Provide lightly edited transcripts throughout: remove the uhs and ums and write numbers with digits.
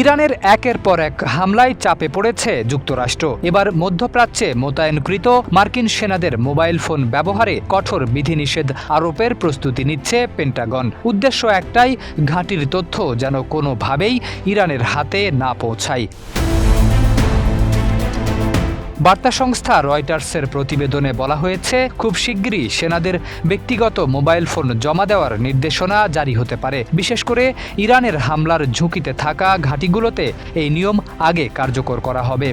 ইরানের একের পর এক হামলায় চাপে পড়েছে যুক্তরাষ্ট্র। এবার মধ্যপ্রাচ্যে মোতায়েনকৃত মার্কিন সেনাদের মোবাইল ফোন ব্যবহারে কঠোর বিধিনিষেধ আরোপের প্রস্তুতি নিচ্ছে পেন্টাগন। উদ্দেশ্য একটাই, ঘাঁটির তথ্য যেন কোনোভাবেই ইরানের হাতে না পৌঁছায়। বার্তা সংস্থা রয়টার্সের প্রতিবেদনে বলা হয়েছে, খুব শিগগিরই সেনাদের ব্যক্তিগত মোবাইল ফোন জমা দেওয়ার নির্দেশনা জারি হতে পারে। বিশেষ করে ইরানের হামলার ঝুঁকিতে থাকা ঘাঁটিগুলোতে এই নিয়ম আগে কার্যকর করা হবে।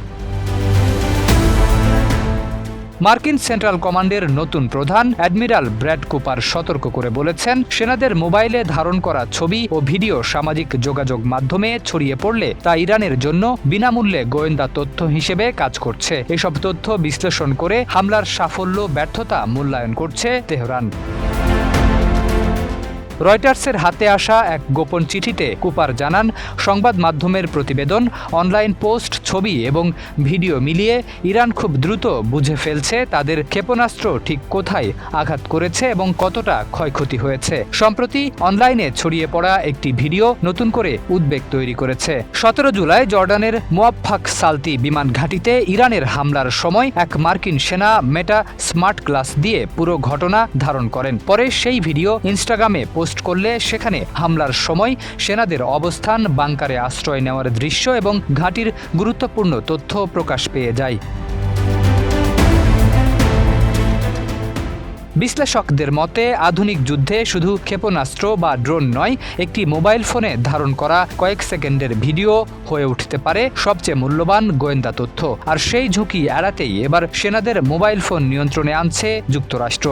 মার্কিন সেন্ট্রাল কমান্ডের নতুন প্রধান অ্যাডমিরাল ব্র্যাড কুপার সতর্ক করে বলেছেন, সেনাদের মোবাইলে ধারণ করা ছবি ও ভিডিও সামাজিক যোগাযোগ মাধ্যমে ছড়িয়ে পড়লে তা ইরানের জন্য বিনামূল্যে গোয়েন্দা তথ্য হিসেবে কাজ করছে। এসব তথ্য বিশ্লেষণ করে হামলার সাফল্য ব্যর্থতা মূল্যায়ন করছে তেহরান। রয়টার্সের হাতে আসা এক গোপন চিঠিতে কুপার জানান, সংবাদ মাধ্যমের প্রতিবেদন, অনলাইন পোস্ট, ছবি এবং ভিডিও মিলিয়ে ইরান খুব দ্রুত বুঝে ফেলছে তাদের ক্ষেপণাস্ত্র ঠিক কোথায় আঘাত করেছে এবং কতটা ক্ষয়ক্ষতি হয়েছে। সম্প্রতি অনলাইনে ছড়িয়ে পড়া একটি ভিডিও নতুন করে উদ্বেগ তৈরি করেছে। 17 জুলাই জর্ডানের মুয়াফফাক সালতি বিমান ঘাঁটিতে ইরানের হামলার সময় এক মার্কিন সেনা মেটা স্মার্ট গ্লাস দিয়ে পুরো ঘটনা ধারণ করেন। পরে সেই ভিডিও ইনস্টাগ্রামে পোস্ট করলে সেখানে হামলার সময় সেনাদের অবস্থান, বাংকারে আশ্রয় নেওয়ার দৃশ্য এবং ঘাঁটির গুরুত্বপূর্ণ তথ্য প্রকাশ পেয়ে যায়। বিশ্লেষকদের মতে, আধুনিক যুদ্ধে শুধু ক্ষেপণাস্ত্র বা ড্রোন নয়, একটি মোবাইল ফোনে ধারণ করা কয়েক সেকেন্ডের ভিডিও হয়ে উঠতে পারে সবচেয়ে মূল্যবান গোয়েন্দা তথ্য। আর সেই ঝুঁকি এড়াতেই এবার সেনাদের মোবাইল ফোন নিয়ন্ত্রণে আনছে যুক্তরাষ্ট্র।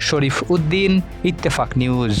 শরীফ উদ্দিন, ইত্তেফাক নিউজ।